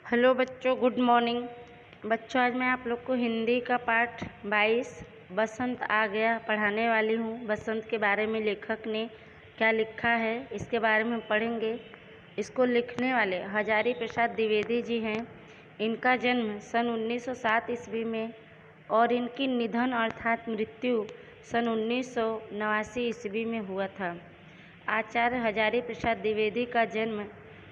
Hello बच्चों, good morning. बच्चों, आज मैं आप लोग को हिंदी का पाठ 22 बसंत आ गया पढ़ाने वाली हूँ। बसंत के बारे में लेखक ने क्या लिखा है इसके बारे में पढ़ेंगे। इसको लिखने वाले हजारी प्रसाद द्विवेदी जी हैं। इनका जन्म सन 1907 ईस्वी में और इनकी निधन अर्थात मृत्यु सन 1989 ईस्वी में हुआ था। आचार्य हजारी प्रसाद द्विवेदी का जन्म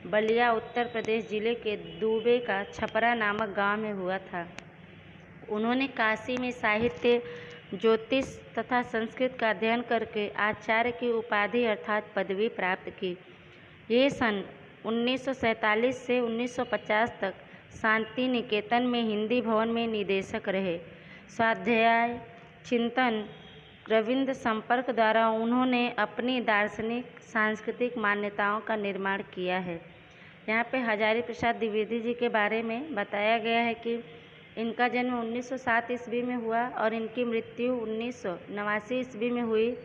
बलिया उत्तर प्रदेश जिले के दूबे का छपरा नामक गांव में हुआ था। उन्होंने काशी में साहित्य, ज्योतिष तथा संस्कृत का अध्ययन करके आचार्य की उपाधि अर्थात पदवी प्राप्त की। ये सन 1947 से 1950 तक शांति निकेतन में हिंदी भवन में निदेशक रहे। स्वाध्याय, चिंतन, रविंद्र संपर्क द्वारा उन्होंने अपनी दार्शनिक सांस्कृतिक मान्यताओं का निर्माण किया है। यहाँ पे हजारी प्रसाद द्विवेदी जी के बारे में बताया गया है कि इनका जन्म 1907 ईस्वी में हुआ और इनकी मृत्यु 1989 ईस्वी में हुई।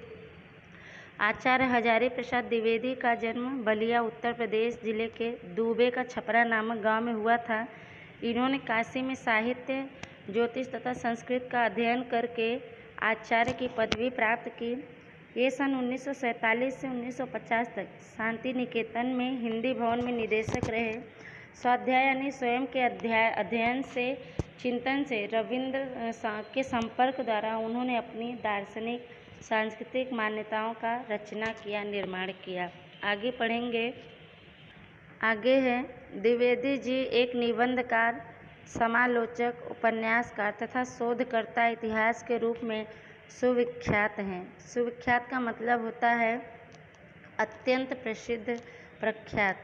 आचार्य हजारी प्रसाद द्विवेदी का जन्म बलिया उत्तर प्रदेश जिले के दूबे का छपरा नामक गांव में हुआ था। इन्होंने काशी में साहित्य, ज्योतिष तथा संस्कृत का अध्ययन करके आचार्य की पदवी प्राप्त की। ये सन 1947 से 1950 तक शांति निकेतन में हिंदी भवन में निदेशक रहे। स्वाध्याय यानी स्वयं के अध्ययन से, चिंतन से, रविंद्र के संपर्क द्वारा उन्होंने अपनी दार्शनिक सांस्कृतिक मान्यताओं का रचना किया, निर्माण किया। आगे पढ़ेंगे। आगे है, द्विवेदी जी एक निबंधकार, समालोचक, उपन्यासकार तथा शोधकर्ता इतिहास के रूप में सुविख्यात हैं। सुविख्यात का मतलब होता है अत्यंत प्रसिद्ध, प्रख्यात।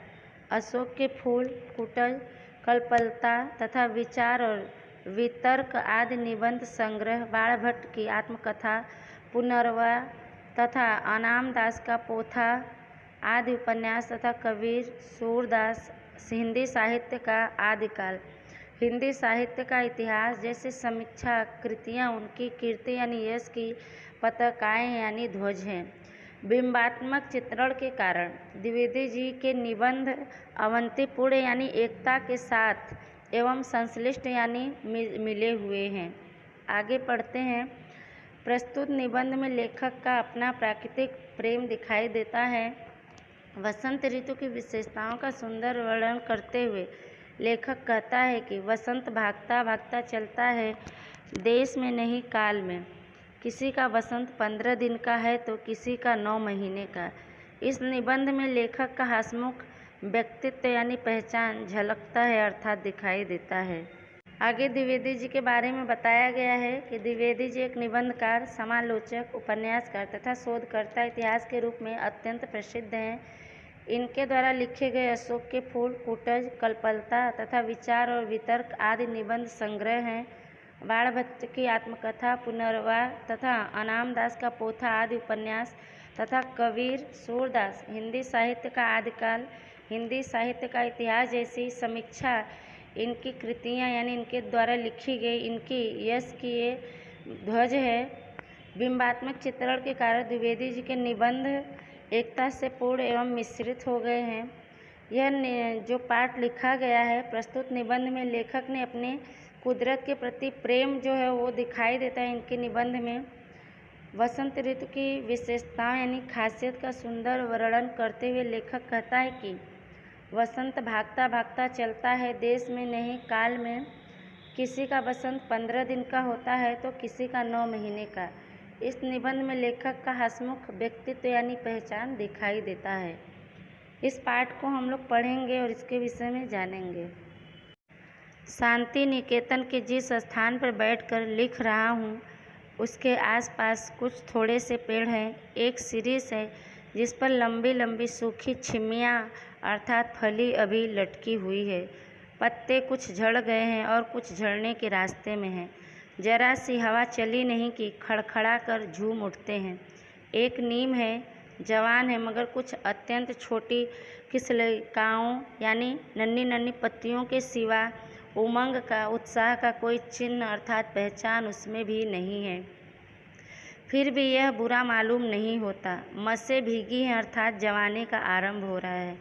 अशोक के फूल, कुटज, कल्पलता तथा विचार और वितर्क आदि निबंध संग्रह, बाणभट्ट की आत्मकथा, पुनर्वा तथा अनाम दास का पोथा आदि उपन्यास तथा कबीर, सूरदास, हिंदी साहित्य का आदिकाल, हिंदी साहित्य का इतिहास जैसे समीक्षा कृतियाँ उनकी कीर्ति यानी यश की पताकाएँ यानी ध्वज हैं। बिंबात्मक चित्रण के कारण द्विवेदी जी के निबंध अवंतिपूर्ण यानी एकता के साथ एवं संश्लिष्ट यानी मिले हुए हैं। आगे पढ़ते हैं। प्रस्तुत निबंध में लेखक का अपना प्राकृतिक प्रेम दिखाई देता है। वसंत ऋतु की विशेषताओं का सुंदर वर्णन करते हुए लेखक कहता है कि वसंत भागता भागता चलता है, देश में नहीं काल में। किसी का वसंत 15 दिन का है तो किसी का 9 महीने का। इस निबंध में लेखक का हंसमुख व्यक्तित्व यानी पहचान झलकता है अर्थात दिखाई देता है। आगे द्विवेदी जी के बारे में बताया गया है कि द्विवेदी जी एक निबंधकार, समालोचक, उपन्यासकार तथा शोधकर्ता इतिहास के रूप में अत्यंत प्रसिद्ध हैं। इनके द्वारा लिखे गए अशोक के फूल, कुटज, कल्पलता तथा विचार और वितर्क आदि निबंध संग्रह हैं। बाणभट्ट की आत्मकथा, पुनर्वा तथा अनाम दास का पोथा आदि उपन्यास तथा कबीर, सूरदास, हिंदी साहित्य का आदिकाल, हिंदी साहित्य का इतिहास जैसी समीक्षा इनकी कृतियाँ यानी इनके द्वारा लिखी गई इनकी यश की ये ध्वज है। बिंबात्मक चित्रण के कारण द्विवेदी जी के निबंध एकता से पूर्ण एवं मिश्रित हो गए हैं। यह जो पाठ लिखा गया है, प्रस्तुत निबंध में लेखक ने अपने कुदरत के प्रति प्रेम जो है वो दिखाई देता है। इनके निबंध में वसंत ऋतु की विशेषताएं यानी खासियत का सुंदर वर्णन करते हुए लेखक कहता है कि वसंत भागता भागता चलता है, देश में नहीं काल में। किसी का वसंत 15 दिन का होता है तो किसी का 9 महीने का। इस निबंध में लेखक का हंसमुख व्यक्तित्व यानी पहचान दिखाई देता है। इस पाठ को हम लोग पढ़ेंगे और इसके विषय में जानेंगे। शांति निकेतन के जिस स्थान पर बैठकर लिख रहा हूँ उसके आसपास कुछ थोड़े से पेड़ हैं। एक सीरीज है जिस पर लंबी लंबी सूखी छिमियाँ अर्थात फली अभी लटकी हुई है। पत्ते कुछ झड़ गए हैं और कुछ झड़ने के रास्ते में हैं। जरा सी हवा चली नहीं कि खड़खड़ा कर झूम उठते हैं। एक नीम है, जवान है मगर कुछ अत्यंत छोटी किसलिकाओं यानी नन्ही नन्ही पत्तियों के सिवा उमंग का, उत्साह का कोई चिन्ह अर्थात पहचान उसमें भी नहीं है। फिर भी यह बुरा मालूम नहीं होता। मसें भीगी हैं अर्थात जवानी का आरंभ हो रहा है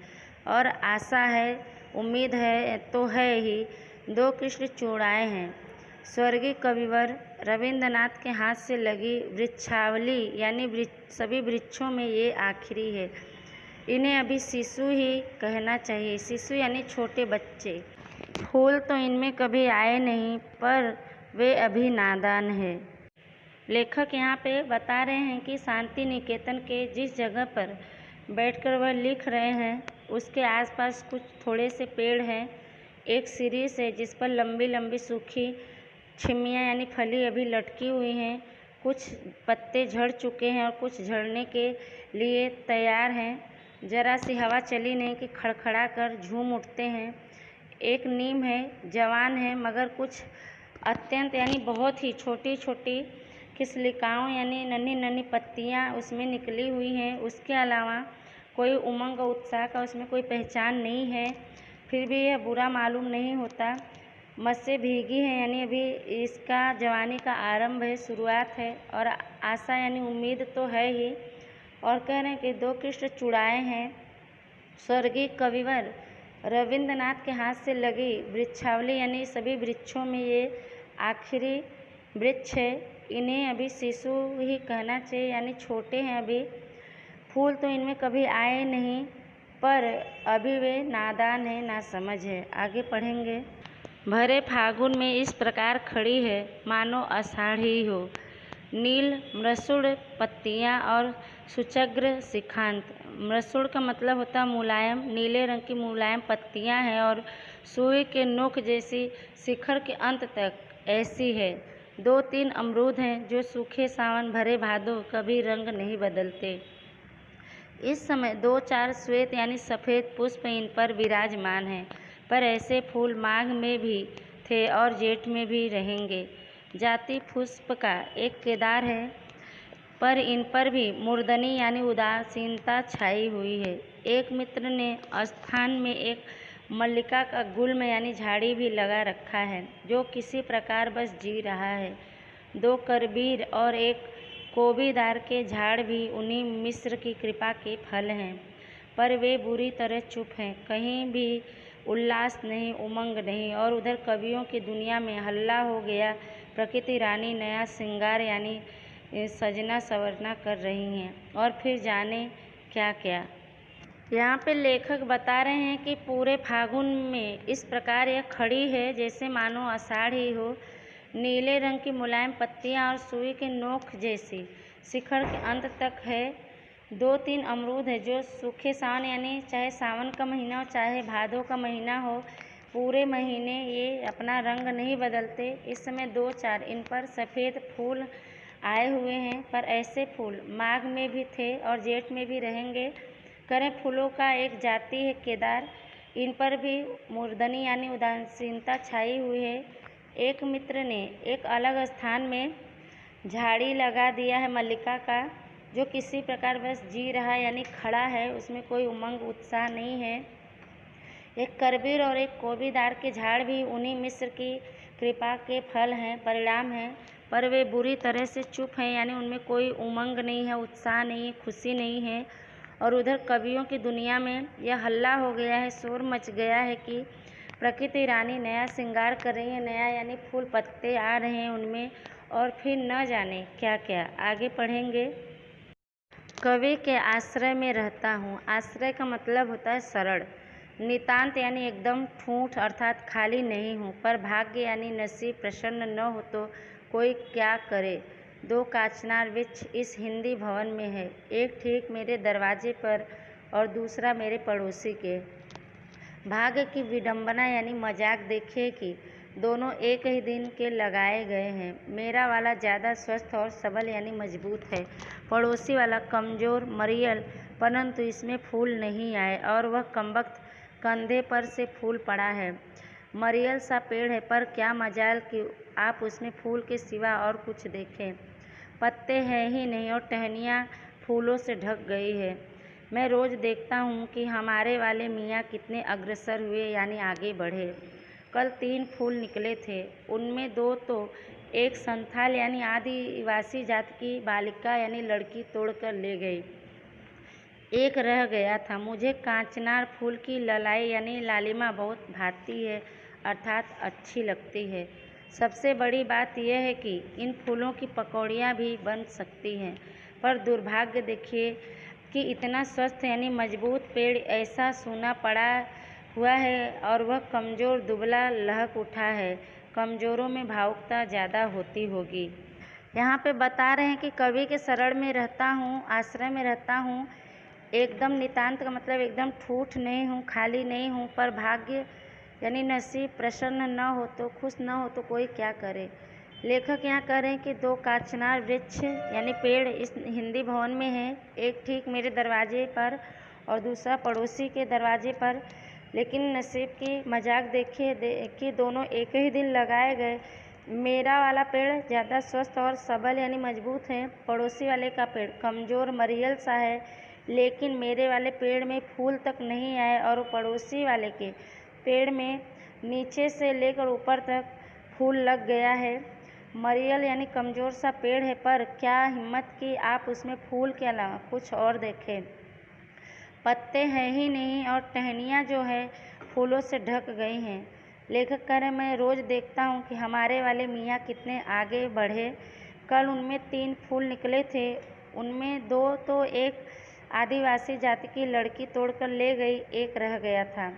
और आशा है उम्मीद है तो है ही। दो कृष्ण चूड़ाएँ हैं। स्वर्गीय कविवर रविंद्रनाथ के हाथ से लगी वृक्षावली यानी सभी वृक्षों में ये आखिरी है। इन्हें अभी शिशु ही कहना चाहिए। शिशु यानी छोटे बच्चे। फूल तो इनमें कभी आए नहीं, पर वे अभी नादान है। लेखक यहाँ पे बता रहे हैं कि शांति निकेतन के जिस जगह पर बैठकर वह लिख रहे हैं उसके आसपास कुछ थोड़े से पेड़ हैं। एक सीढ़ी है जिस पर लंबी लंबी सूखी छिमियाँ यानी फली अभी लटकी हुई हैं। कुछ पत्ते झड़ चुके हैं और कुछ झड़ने के लिए तैयार हैं। जरा सी हवा चली नहीं कि खड़खड़ा कर झूम उठते हैं। एक नीम है, जवान है, मगर कुछ अत्यंत यानी बहुत ही छोटी छोटी खिसलिकाओं यानी नन्ही नन्ही पत्तियां उसमें निकली हुई हैं। उसके अलावा कोई उमंग और उत्साह का उसमें कोई पहचान नहीं है। फिर भी यह बुरा मालूम नहीं होता। मस्सें भीगी हैं यानी अभी इसका जवानी का आरंभ है, शुरुआत है, और आशा यानी उम्मीद तो है ही। और कह रहे हैं कि दो कृष्ण चूड़ाएँ हैं। स्वर्गीय कविवर रविंद्रनाथ के हाथ से लगी वृक्षावली यानी सभी वृक्षों में ये आखिरी वृक्ष है। इन्हें अभी शिशु ही कहना चाहिए यानी छोटे हैं अभी। फूल तो इनमें कभी आए नहीं, पर अभी वे नादान है, नासमझ है। आगे पढ़ेंगे। भरे फागुन में इस प्रकार खड़ी है मानो आषाढ़ ही हो। नील मृसुड़ पत्तियां और सुचग्र शिखांत। मृसुड़ का मतलब होता है मुलायम। नीले रंग की मुलायम पत्तियां हैं और सुई के नोक जैसी शिखर के अंत तक ऐसी है। दो तीन अमरूद हैं जो सूखे सावन भरे भादों कभी रंग नहीं बदलते। इस समय दो चार श्वेत यानी सफ़ेद पुष्प इन पर विराजमान हैं, पर ऐसे फूल माघ में भी थे और जेठ में भी रहेंगे। जाति पुष्प का एक केदार है, पर इन पर भी मूर्धनी यानी उदासीनता छाई हुई है। एक मित्र ने स्थान में एक मल्लिका का गुल्म यानी झाड़ी भी लगा रखा है, जो किसी प्रकार बस जी रहा है। दो करबीर और एक कोबीदार के झाड़ भी उन्हीं मिस्र की कृपा के फल हैं, पर वे बुरी तरह चुप हैं। कहीं भी उल्लास नहीं, उमंग नहीं। और उधर कवियों की दुनिया में हल्ला हो गया। प्रकृति रानी नया श्रृंगार यानी सजना संवरना कर रही हैं, और फिर जाने क्या क्या। यहाँ पे लेखक बता रहे हैं कि पूरे फागुन में इस प्रकार यह खड़ी है जैसे मानो आषाढ़ ही हो। नीले रंग की मुलायम पत्तियाँ और सुई के नोक जैसी शिखर के अंत तक है। दो तीन अमरूद है जो सूखे सावन यानी चाहे सावन का महीना हो चाहे भादों का महीना हो, पूरे महीने ये अपना रंग नहीं बदलते। इस समय दो चार इन पर सफ़ेद फूल आए हुए हैं, पर ऐसे फूल माघ में भी थे और जेठ में भी रहेंगे। करें फूलों का एक जाति है केदार, इन पर भी मूर्धनी यानी उदासीनता छाई हुई है। एक मित्र ने एक अलग स्थान में झाड़ी लगा दिया है मल्लिका का, जो किसी प्रकार बस जी रहा है यानी खड़ा है, उसमें कोई उमंग उत्साह नहीं है। एक करबीर और एक कोबीदार के झाड़ भी उन्हीं मिस्र की कृपा के फल हैं, परिणाम हैं, पर वे बुरी तरह से चुप हैं यानी उनमें कोई उमंग नहीं है, उत्साह नहीं है, खुशी नहीं है। और उधर कवियों की दुनिया में यह हल्ला हो गया है, शोर मच गया है कि प्रकृति रानी नया श्रृंगार कर रही है। नया यानी फूल पत्ते आ रहे हैं उनमें, और फिर न जाने क्या क्या। आगे पढ़ेंगे। कवि के आश्रय में रहता हूँ। आश्रय का मतलब होता है शरण। नितांत यानी एकदम ठूंठ अर्थात खाली नहीं हूँ, पर भाग्य यानी नसीब प्रसन्न न हो तो कोई क्या करे। दो काचनार वृक्ष इस हिंदी भवन में है, एक ठीक मेरे दरवाजे पर और दूसरा मेरे पड़ोसी के। भाग्य की विडंबना यानी मजाक देखिए कि दोनों एक ही दिन के लगाए गए हैं। मेरा वाला ज़्यादा स्वस्थ और सबल यानी मजबूत है, पड़ोसी वाला कमज़ोर मरियल, परंतु इसमें फूल नहीं आए और वह कमबख्त कंधे पर से फूल पड़ा है। मरियल सा पेड़ है, पर क्या मजाल कि आप उसमें फूल के सिवा और कुछ देखें। पत्ते हैं ही नहीं और टहनियाँ फूलों से ढक गई है। मैं रोज़ देखता हूँ कि हमारे वाले मियाँ कितने अग्रसर हुए यानी आगे बढ़े। कल 3 फूल निकले थे, उनमें 2 तो एक संथाल यानी आदिवासी जात की बालिका यानी लड़की तोड़कर ले गई। एक रह गया था। मुझे कांचनार फूल की ललाई यानी लालिमा बहुत भाती है, अर्थात अच्छी लगती है। सबसे बड़ी बात यह है कि इन फूलों की पकौड़ियाँ भी बन सकती हैं, पर दुर्भाग्य देखिए कि इतना स्वस्थ यानी मजबूत पेड़ ऐसा सूना पड़ा हुआ है और वह कमज़ोर दुबला लहक उठा है। कमज़ोरों में भावुकता ज़्यादा होती होगी। यहाँ पे बता रहे हैं कि कवि के शरण में रहता हूँ, आश्रय में रहता हूँ, एकदम नितांत का मतलब एकदम ठूठ नहीं हूँ, खाली नहीं हूँ, पर भाग्य यानी नसीब प्रसन्न न हो तो, खुश न हो तो कोई क्या करे। लेखक यहाँ कह रहे हैं कि दो कांचनार वृक्ष यानी पेड़ इस हिंदी भवन में है, एक ठीक मेरे दरवाजे पर और दूसरा पड़ोसी के दरवाजे पर। लेकिन नसीब की मजाक देखिए कि दोनों एक ही दिन लगाए गए। मेरा वाला पेड़ ज़्यादा स्वस्थ और सबल यानी मजबूत है, पड़ोसी वाले का पेड़ कमज़ोर मरियल सा है। लेकिन मेरे वाले पेड़ में फूल तक नहीं आए और पड़ोसी वाले के पेड़ में नीचे से लेकर ऊपर तक फूल लग गया है। मरियल यानी कमज़ोर सा पेड़ है, पर क्या हिम्मत कि आप उसमें फूल के अलावा कुछ और देखें। पत्ते हैं ही नहीं और टहनियाँ जो है फूलों से ढक गई हैं। लेखक कह रहे मैं रोज़ देखता हूँ कि हमारे वाले मियाँ कितने आगे बढ़े। कल उनमें 3 फूल निकले थे, उनमें 2 तो एक आदिवासी जाति की लड़की तोड़कर ले गई, एक रह गया था।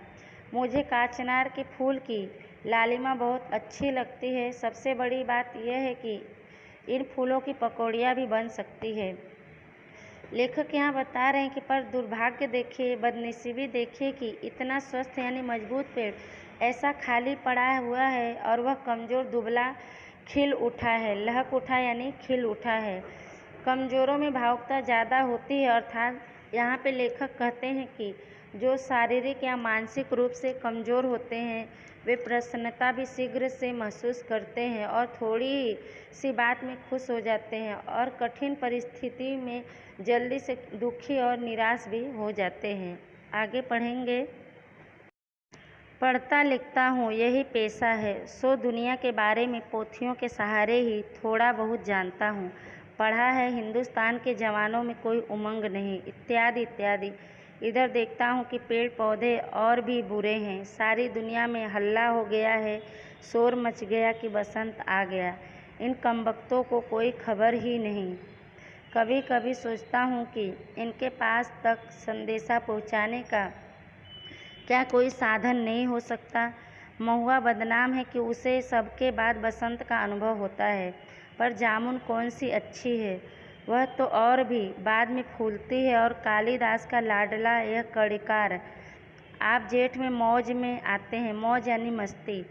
मुझे कांचनार के फूल की लालिमा बहुत अच्छी लगती है। सबसे बड़ी बात यह है कि इन फूलों की पकौड़ियाँ भी बन सकती है। लेखक यहाँ बता रहे हैं कि पर दुर्भाग्य देखिए, बदनसीबी देखिए कि इतना स्वस्थ यानी मजबूत पेड़ ऐसा खाली पड़ा हुआ है और वह कमज़ोर दुबला खिल उठा है, लहक उठा यानी खिल उठा है। कमज़ोरों में भावुकता ज़्यादा होती है, अर्थात यहाँ पे लेखक कहते हैं कि जो शारीरिक या मानसिक रूप से कमज़ोर होते हैं वे प्रसन्नता भी शीघ्र से महसूस करते हैं और थोड़ी सी बात में खुश हो जाते हैं और कठिन परिस्थिति में जल्दी से दुखी और निराश भी हो जाते हैं। आगे पढ़ेंगे। पढ़ता लिखता हूँ, यही पेशा है, सो दुनिया के बारे में पोथियों के सहारे ही थोड़ा बहुत जानता हूँ। पढ़ा है हिंदुस्तान के जवानों में कोई उमंग नहीं, इत्यादि इत्यादि। इधर देखता हूँ कि पेड़ पौधे और भी बुरे हैं। सारी दुनिया में हल्ला हो गया है, शोर मच गया कि बसंत आ गया। इन कमबख्तों को कोई खबर ही नहीं। कभी कभी सोचता हूँ कि इनके पास तक संदेशा पहुँचाने का क्या कोई साधन नहीं हो सकता। महुआ बदनाम है कि उसे सबके बाद बसंत का अनुभव होता है, पर जामुन कौन सी अच्छी है, वह तो और भी बाद में फूलती है। और कालिदास का लाडला यह कड़िकार, आप जेठ में मौज में आते हैं, मौज यानी मस्ती।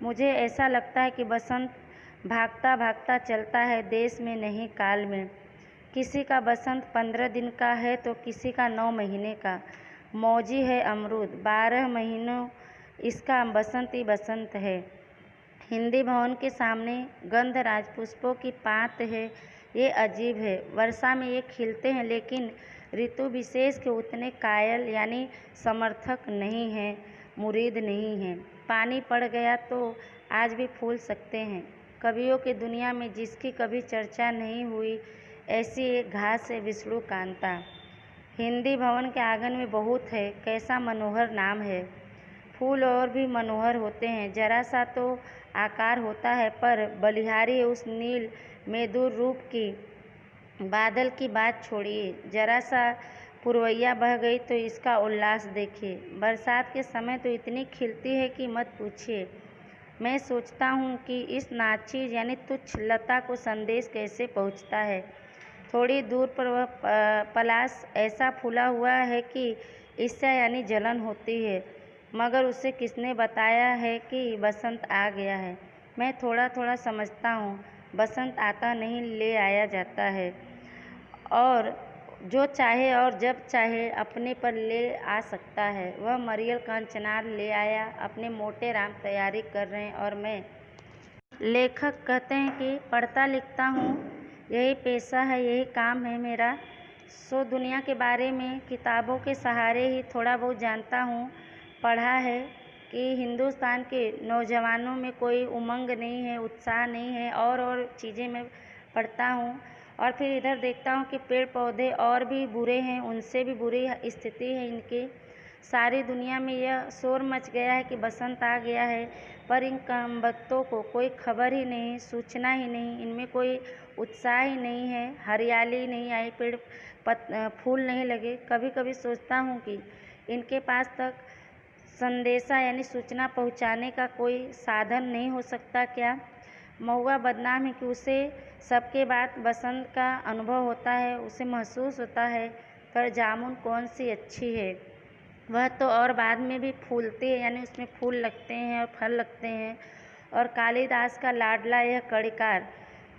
मुझे ऐसा लगता है कि बसंत भागता भागता चलता है देश में नहीं काल में। किसी का बसंत 15 दिन का है तो किसी का 9 महीने का। मौजी है अमरूद, 12 महीनों इसका बसंत ही बसंत है। हिंदी भवन के सामने गंधराज पुष्पों की पात है, ये अजीब है। वर्षा में ये खिलते हैं लेकिन ऋतु विशेष के उतने कायल यानी समर्थक नहीं हैं, मुरीद नहीं हैं। पानी पड़ गया तो आज भी फूल सकते हैं। कवियों की दुनिया में जिसकी कभी चर्चा नहीं हुई ऐसी एक घास है विष्णु कांता। हिंदी भवन के आंगन में बहुत है, कैसा मनोहर नाम है। फूल और भी मनोहर होते हैं, जरा सा तो आकार होता है, पर बलिहारी उस नील मेदुर रूप की बादल की बात छोड़िए, जरा सा पुरवैया बह गई तो इसका उल्लास देखिए। बरसात के समय तो इतनी खिलती है कि मत पूछिए। मैं सोचता हूँ कि इस नाचीज यानी तुच्छ लता को संदेश कैसे पहुँचता है। थोड़ी दूर पर वह पलाश ऐसा फूला हुआ है कि ईर्ष्या यानी जलन होती है, मगर उसे किसने बताया है कि बसंत आ गया है। मैं थोड़ा थोड़ा समझता हूँ, बसंत आता नहीं ले आया जाता है, और जो चाहे और जब चाहे अपने पर ले आ सकता है। वह मरियल कांचनार ले आया, अपने मोटे राम तैयारी कर रहे हैं और मैं। लेखक कहते हैं कि पढ़ता लिखता हूँ, यही पेशा है, यही काम है मेरा, सो दुनिया के बारे में किताबों के सहारे ही थोड़ा बहुत जानता हूँ। पढ़ा है कि हिंदुस्तान के नौजवानों में कोई उमंग नहीं है, उत्साह नहीं है, और चीज़ें मैं पढ़ता हूँ। और फिर इधर देखता हूँ कि पेड़ पौधे और भी बुरे हैं, उनसे भी बुरी स्थिति है इनकी। सारी दुनिया में यह शोर मच गया है कि बसंत आ गया है, पर इन कमबख्तों को कोई खबर ही नहीं, सूचना ही नहीं, इनमें कोई उत्साह ही नहीं है। हरियाली नहीं आई, फूल नहीं लगे। कभी कभी सोचता हूँ कि इनके पास तक संदेशा यानी सूचना पहुँचाने का कोई साधन नहीं हो सकता क्या? महुआ बदनाम है कि उसे सबके बाद बसंत का अनुभव होता है, उसे महसूस होता है, पर जामुन कौन सी अच्छी है, वह तो और बाद में भी फूलती है, यानी उसमें फूल लगते हैं और फल लगते हैं। और कालिदास का लाडला यह कड़िकार,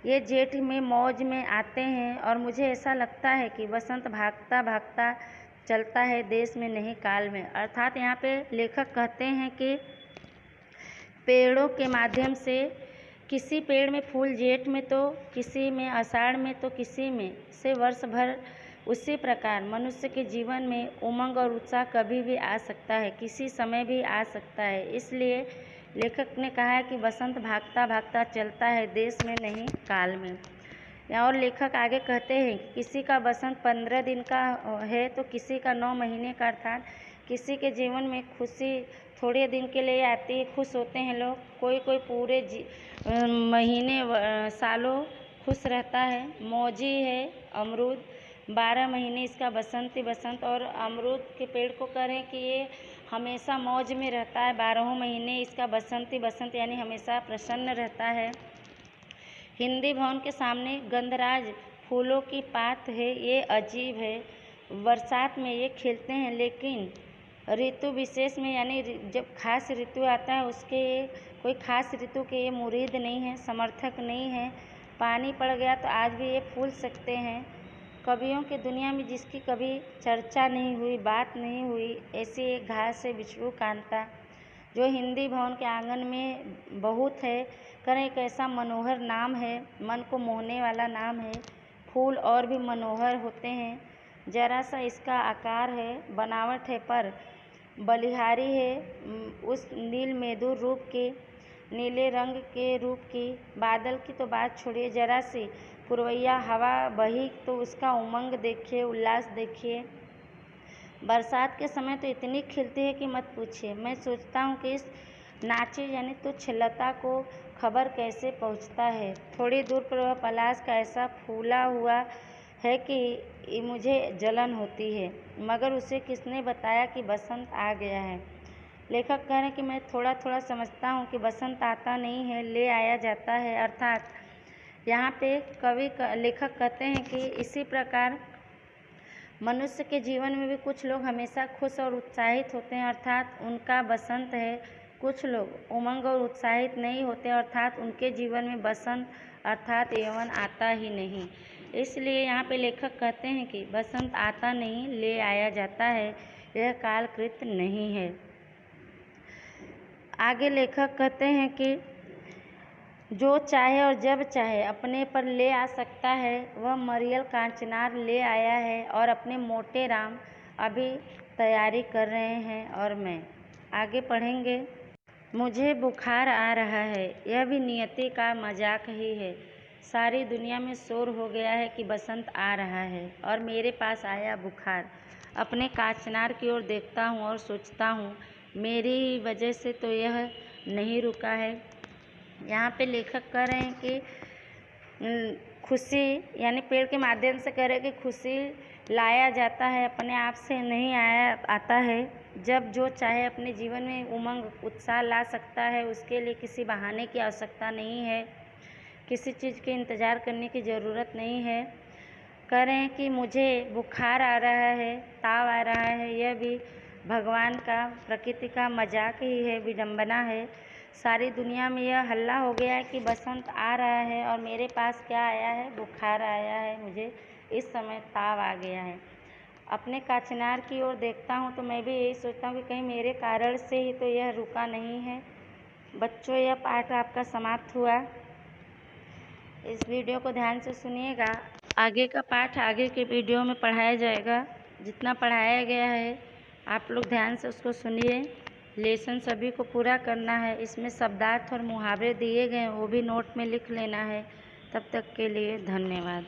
ये जेठ में मौज में आते हैं, और मुझे ऐसा लगता है कि बसंत भागता भागता चलता है देश में नहीं काल में। अर्थात यहाँ पे लेखक कहते हैं कि पेड़ों के माध्यम से किसी पेड़ में फूल जेठ में, तो किसी में आषाढ़ में, तो किसी में से वर्ष भर। उसी प्रकार मनुष्य के जीवन में उमंग और उत्साह कभी भी आ सकता है, किसी समय भी आ सकता है। इसलिए लेखक ने कहा है कि बसंत भागता भागता चलता है देश में नहीं काल में। और लेखक आगे कहते हैं कि किसी का बसंत 15 दिन का है, तो किसी का 9 महीने का। अर्थात किसी के जीवन में खुशी थोड़े दिन के लिए आती है, खुश होते हैं लोग, कोई कोई पूरे महीने सालों खुश रहता है। मौजी है अमरूद, 12 महीने इसका बसंत ही बसंत। और अमरूद के पेड़ को करें कि ये हमेशा मौज में रहता है, 12 महीने इसका बसंत ही बसंत, यानी हमेशा प्रसन्न रहता है। हिंदी भवन के सामने गंधराज फूलों की पात है, ये अजीब है। बरसात में ये खिलते हैं, लेकिन ऋतु विशेष में, यानी जब खास ऋतु आता है उसके कोई खास ऋतु के ये मुरीद नहीं है, समर्थक नहीं है। पानी पड़ गया तो आज भी ये फूल सकते हैं। कवियों की दुनिया में जिसकी कभी चर्चा नहीं हुई, बात नहीं हुई, ऐसी एक घास है विष्णु कांता, जो हिंदी भवन के आंगन में बहुत है। करें एक ऐसा मनोहर नाम है, मन को मोहने वाला नाम है। फूल और भी मनोहर होते हैं, जरा सा इसका आकार है, बनावट है, पर बलिहारी है उस नील मेदुर रूप के, नीले रंग के रूप की। बादल की तो बात छोड़िए, जरा सी पुरवैया हवा बही तो उसका उमंग देखिए, उल्लास देखिए। बरसात के समय तो इतनी खिलती है कि मत पूछिए। मैं सोचता हूँ कि इस नाचे यानी तुच्छ लता को खबर कैसे पहुँचता है। थोड़ी दूर पर वह पलाश का ऐसा फूला हुआ है कि मुझे जलन होती है, मगर उसे किसने बताया कि बसंत आ गया है। लेखक कह रहे हैं कि मैं थोड़ा थोड़ा समझता हूँ कि बसंत आता नहीं है, ले आया जाता है। अर्थात यहाँ पे लेखक कहते हैं कि इसी प्रकार मनुष्य के जीवन में भी कुछ लोग हमेशा खुश और उत्साहित होते हैं, अर्थात उनका बसंत है। कुछ लोग उमंग और उत्साहित नहीं होते, अर्थात उनके जीवन में बसंत अर्थात यौवन आता ही नहीं। इसलिए यहाँ पे लेखक कहते हैं कि बसंत आता नहीं, ले आया जाता है, यह कालकृत नहीं है। आगे लेखक कहते हैं कि जो चाहे और जब चाहे अपने पर ले आ सकता है, वह मरियल कांचनार ले आया है, और अपने मोटे राम अभी तैयारी कर रहे हैं। और मैं आगे पढ़ेंगे। मुझे बुखार आ रहा है, यह भी नियति का मजाक ही है। सारी दुनिया में शोर हो गया है कि बसंत आ रहा है, और मेरे पास आया बुखार। अपने कांचनार की ओर देखता हूँ और सोचता हूँ, मेरी ही वजह से तो यह नहीं रुका है। यहाँ पे लेखक कह रहे हैं कि खुशी यानी पेड़ के माध्यम से कह रहे हैं कि खुशी लाया जाता है, अपने आप से नहीं आता है। जब जो चाहे अपने जीवन में उमंग उत्साह ला सकता है, उसके लिए किसी बहाने की आवश्यकता नहीं है, किसी चीज़ के इंतज़ार करने की ज़रूरत नहीं है। कह रहे हैं कि मुझे बुखार आ रहा है, ताव आ रहा है, यह भी भगवान का, प्रकृति का मजाक ही है, विडंबना है। सारी दुनिया में यह हल्ला हो गया है कि बसंत आ रहा है, और मेरे पास क्या आया है, बुखार आया है, मुझे इस समय ताव आ गया है। अपने कांचनार की ओर देखता हूँ तो मैं भी यही सोचता हूँ कि कहीं मेरे कारण से ही तो यह रुका नहीं है। बच्चों, यह पाठ आपका समाप्त हुआ। इस वीडियो को ध्यान से सुनिएगा, आगे का पाठ आगे के वीडियो में पढ़ाया जाएगा। जितना पढ़ाया गया है आप लोग ध्यान से उसको सुनिए। लेसन सभी को पूरा करना है। इसमें शब्दार्थ और मुहावरे दिए गए हैं, वो भी नोट में लिख लेना है। तब तक के लिए धन्यवाद।